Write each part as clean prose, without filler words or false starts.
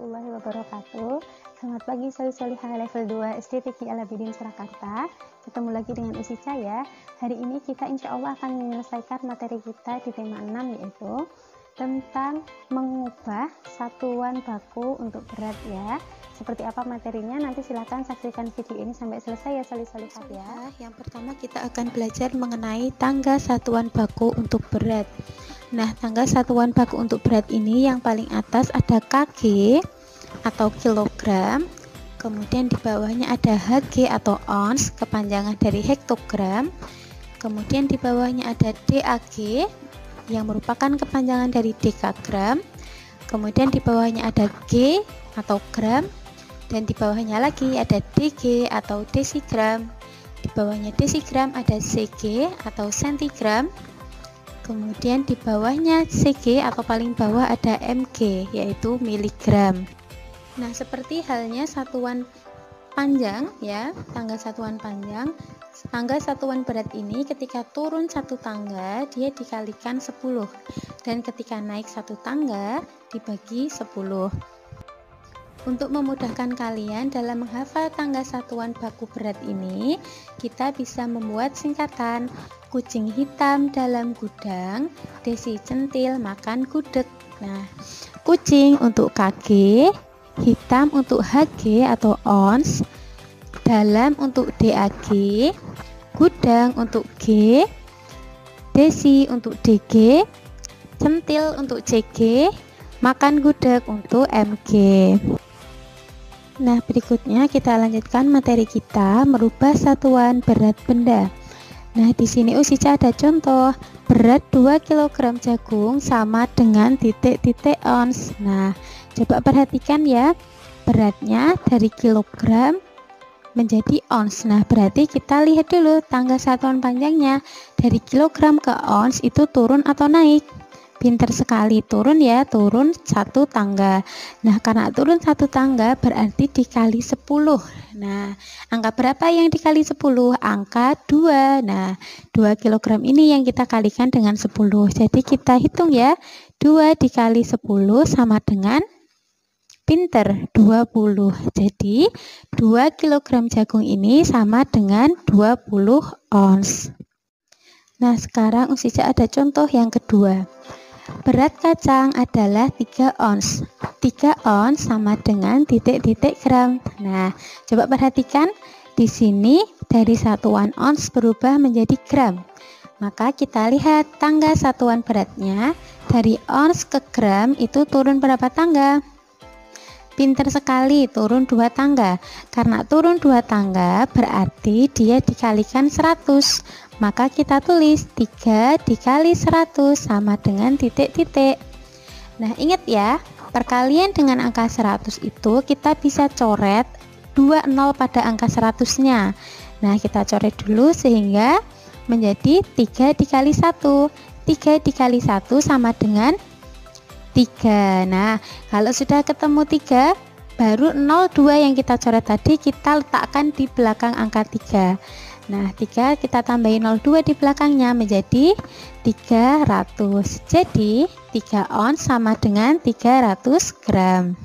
warahmatullahi wabarakatuh. Selamat pagi Soli-Solihah level 2 SD TK Al-Abidin Surakarta. Ketemu lagi dengan Usica ya. Hari ini kita insya Allah akan menyelesaikan materi kita di tema 6, yaitu tentang mengubah satuan baku untuk berat ya. Seperti apa materinya, nanti silahkan saksikan video ini sampai selesai ya Soli-Solihah ya. Yang pertama kita akan belajar mengenai tangga satuan baku untuk berat. Nah, tangga satuan baku untuk berat ini yang paling atas ada kg atau kilogram, kemudian di bawahnya ada Hg atau ons, kepanjangan dari hektogram, kemudian di bawahnya ada Dag yang merupakan kepanjangan dari dekagram, kemudian di bawahnya ada G atau gram, dan di bawahnya lagi ada Dg atau desigram, di bawahnya desigram ada Cg atau sentigram, kemudian di bawahnya Cg atau paling bawah ada mg yaitu miligram. Nah, seperti halnya satuan panjang ya, tangga satuan panjang, tangga satuan berat ini ketika turun satu tangga dia dikalikan 10, dan ketika naik satu tangga dibagi 10. Untuk memudahkan kalian dalam menghafal tangga satuan baku berat ini, kita bisa membuat singkatan. Kucing hitam dalam gudang, desi centil makan gudeg. Nah, kucing untuk kg, hitam untuk Hg atau ons, dalam untuk Dag, gudang untuk G, desi untuk Dg, centil untuk Cg, makan gudeg untuk Mg. Nah, berikutnya kita lanjutkan materi kita merubah satuan berat benda. Nah, di sini Usica ada contoh. Berat 2 kg jagung sama dengan titik-titik ons. Nah, coba perhatikan ya. Beratnya dari kilogram menjadi ons. Nah, berarti kita lihat dulu tangga satuan panjangnya. Dari kilogram ke ons itu turun atau naik? Pinter sekali, turun ya, turun satu tangga. Nah, karena turun satu tangga berarti dikali 10. Nah, angka berapa yang dikali 10? Angka 2. Nah, 2 kg ini yang kita kalikan dengan 10. Jadi kita hitung ya, 2 dikali 10 sama dengan, pinter, 20. Jadi 2 kg jagung ini sama dengan 20 ons. Nah, sekarang Usica ada contoh yang kedua. Berat kacang adalah 3 ons. 3 ons sama dengan titik-titik gram. Nah, coba perhatikan di sini dari satuan ons berubah menjadi gram. Maka kita lihat tangga satuan beratnya dari ons ke gram itu turun berapa tangga? Pinter sekali, turun 2 tangga. Karena turun 2 tangga berarti dia dikalikan 100. Maka kita tulis 3 dikali 100 sama dengan titik-titik. Nah, ingat ya, perkalian dengan angka 100 itu kita bisa coret 2 nol pada angka 100-nya. Nah, kita coret dulu sehingga menjadi 3 dikali 1. 3 dikali 1 sama dengan 3. Nah, kalau sudah ketemu 3, baru 02 yang kita coret tadi kita letakkan di belakang angka 3. Nah, 3 kita tambahin 02 di belakangnya menjadi 300. Jadi 3 ons sama dengan 300 gram.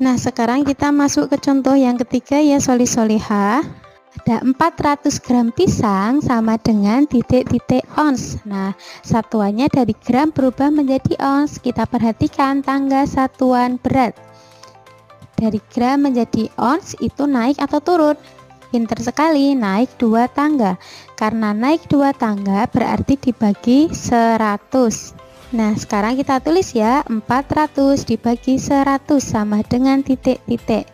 Nah, sekarang kita masuk ke contoh yang ketiga ya Soli-Solihah. Ada 400 gram pisang sama dengan titik-titik ons. Nah, satuannya dari gram berubah menjadi ons. Kita perhatikan tangga satuan berat. Dari gram menjadi ons itu naik atau turun? Pinter sekali, naik 2 tangga. Karena naik 2 tangga berarti dibagi 100. Nah, sekarang kita tulis ya, 400 dibagi 100 sama dengan titik-titik.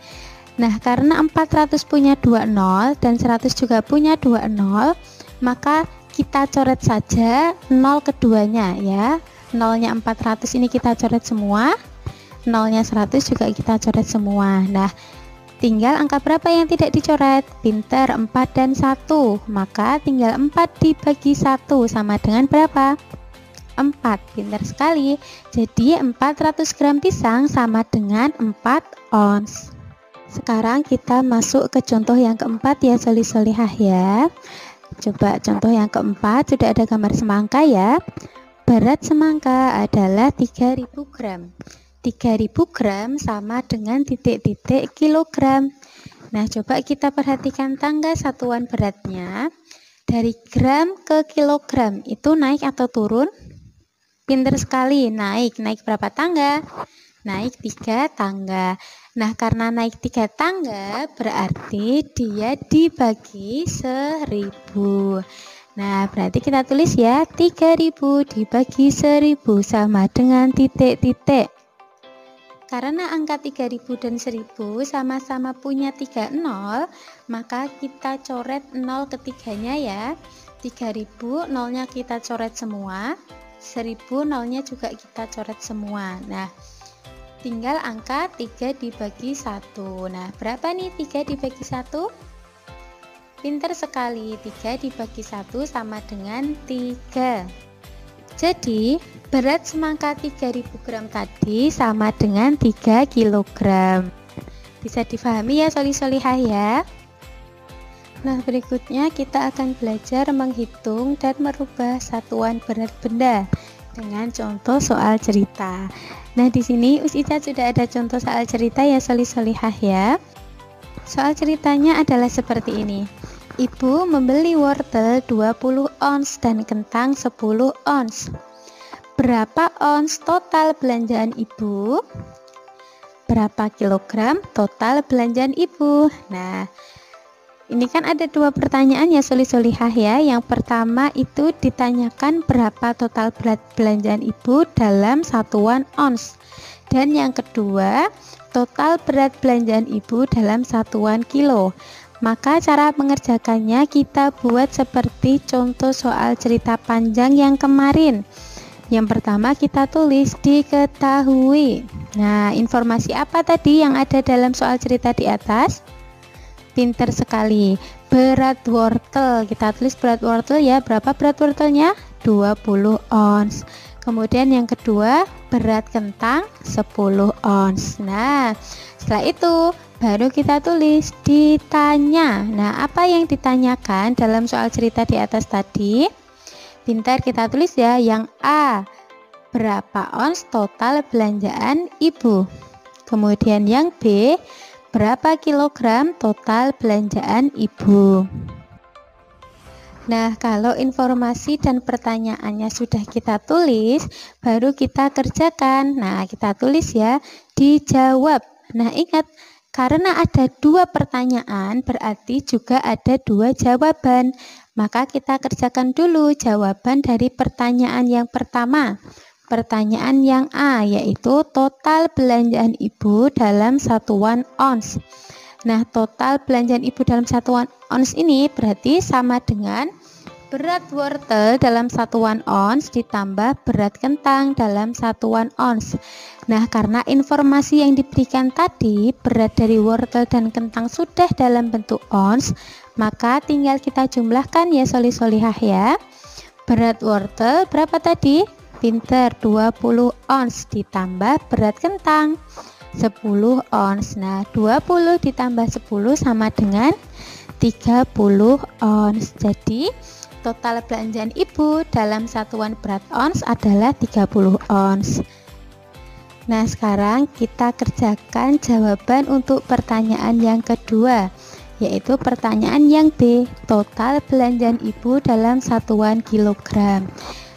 Nah, karena 400 punya 2 nol dan 100 juga punya 2 nol, maka kita coret saja nol keduanya ya. Nolnya 400 ini kita coret semua, nolnya 100 juga kita coret semua. Nah, tinggal angka berapa yang tidak dicoret? Pinter, 4 dan 1. Maka tinggal 4 dibagi 1 sama dengan berapa? 4. Pinter sekali. Jadi 400 gram pisang sama dengan 4 ons. Sekarang kita masuk ke contoh yang keempat ya Soli-Solihah ya. Coba contoh yang keempat, sudah ada gambar semangka ya. Berat semangka adalah 3000 gram. 3000 gram sama dengan titik-titik kilogram. Nah, coba kita perhatikan tangga satuan beratnya. Dari gram ke kilogram itu naik atau turun? Pinter sekali, naik. Naik berapa tangga? Naik 3 tangga. Nah, karena naik 3 tangga berarti dia dibagi 1000. Nah, berarti kita tulis ya, 3000 dibagi 1000 sama dengan titik-titik. Karena angka 3000 dan 1000 sama-sama punya 3 nol, maka kita coret nol ketiganya ya. 3000 nolnya kita coret semua, 1000 nolnya juga kita coret semua. Nah, tinggal angka 3 dibagi 1. Nah, berapa nih 3 dibagi 1? Pinter sekali, 3 dibagi 1 sama dengan 3. Jadi, berat semangka 3000 gram tadi sama dengan 3 kilogram. Bisa difahami ya soli-solihah ya? Nah, berikutnya kita akan belajar menghitung dan merubah satuan berat benda dengan contoh soal cerita. Nah, di sini Ica sudah ada contoh soal cerita ya soli-solihah ya. Soal ceritanya adalah seperti ini. Ibu membeli wortel 20 ons dan kentang 10 ons. Berapa ons total belanjaan ibu? Berapa kilogram total belanjaan ibu? Nah, ini kan ada 2 pertanyaan ya soli-solihah ya. Yang pertama itu ditanyakan berapa total berat belanjaan ibu dalam satuan ons. Dan yang kedua, total berat belanjaan ibu dalam satuan kilo. Maka cara mengerjakannya kita buat seperti contoh soal cerita panjang yang kemarin. Yang pertama kita tulis diketahui. Nah, informasi apa tadi yang ada dalam soal cerita di atas? Pinter sekali. Berat wortel. Kita tulis berat wortel ya. Berapa berat wortelnya? 20 ons. Kemudian yang kedua, berat kentang 10 ons. Nah, setelah itu baru kita tulis ditanya. Nah, apa yang ditanyakan dalam soal cerita di atas tadi? Pintar kita tulis ya. Yang A, berapa ons total belanjaan ibu? Kemudian yang B, berapa kilogram total belanjaan ibu? Nah, kalau informasi dan pertanyaannya sudah kita tulis, baru kita kerjakan. Nah, kita tulis ya, dijawab. Nah, ingat, karena ada 2 pertanyaan, berarti juga ada 2 jawaban. Maka kita kerjakan dulu jawaban dari pertanyaan yang pertama. Pertanyaan yang A, yaitu total belanjaan ibu dalam satuan ons. Nah, total belanjaan ibu dalam satuan ons ini berarti sama dengan berat wortel dalam satuan ons ditambah berat kentang dalam satuan ons. Nah, karena informasi yang diberikan tadi berat dari wortel dan kentang sudah dalam bentuk ons, maka tinggal kita jumlahkan ya soli-solihah ya. Berat wortel berapa tadi? Pinter, 20 ons ditambah berat kentang 10 ons. Nah, 20 ditambah 10 sama dengan 30 ons. Jadi, total belanjaan ibu dalam satuan berat ons adalah 30 ons. Nah, sekarang kita kerjakan jawaban untuk pertanyaan yang kedua, yaitu pertanyaan yang B, total belanjaan ibu dalam satuan kilogram.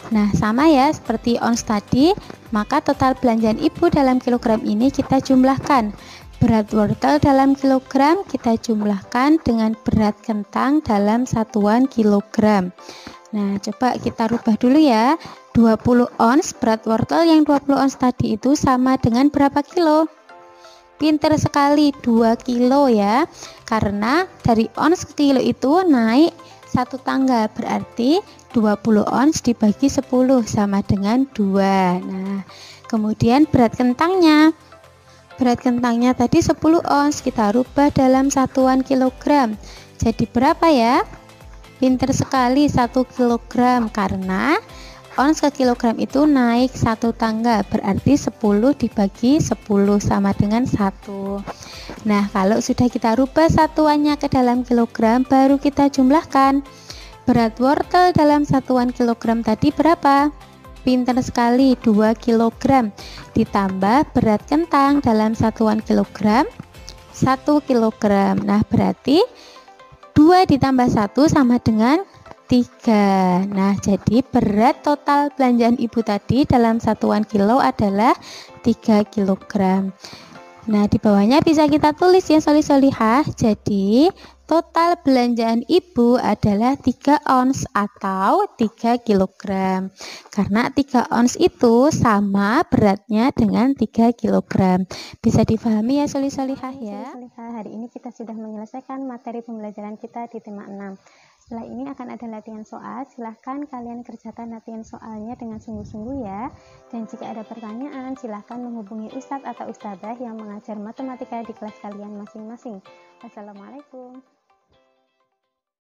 Nah, sama ya seperti ons tadi, maka total belanjaan ibu dalam kilogram ini kita jumlahkan. Berat wortel dalam kilogram kita jumlahkan dengan berat kentang dalam satuan kilogram. Nah, coba kita rubah dulu ya. 20 ons berat wortel yang 20 ons tadi itu sama dengan berapa kilo? Pinter sekali, 2 kilo ya. Karena dari ons ke kilo itu naik 1 tangga, berarti 20 ons dibagi 10 sama dengan 2. Nah, kemudian berat kentangnya. Berat kentangnya tadi 10 ons, kita rubah dalam satuan kilogram. Jadi berapa ya? Pinter sekali, 1 kilogram, karena ons ke kilogram itu naik 1 tangga, berarti 10 dibagi 10 sama dengan 1. Nah, kalau sudah kita rubah satuannya ke dalam kilogram, baru kita jumlahkan. Berat wortel dalam satuan kilogram tadi berapa? Pinter sekali, 2 kilogram ditambah berat kentang dalam satuan kilogram 1 kilogram. Nah, berarti 2 ditambah 1 sama dengan 3. Nah, jadi berat total belanjaan ibu tadi dalam satuan kilo adalah 3 kilogram. Nah, di bawahnya bisa kita tulis ya solih-solihah. Jadi, total belanjaan ibu adalah 3 ons atau 3 kilogram. Karena 3 ons itu sama beratnya dengan 3 kilogram. Bisa difahami ya solih-solihah ya. Hari ini kita sudah menyelesaikan materi pembelajaran kita di tema 6. Setelah ini akan ada latihan soal, silahkan kalian kerjakan latihan soalnya dengan sungguh-sungguh ya. Dan jika ada pertanyaan, silahkan menghubungi Ustadz atau Ustadzah yang mengajar matematika di kelas kalian masing-masing. Wassalamualaikum.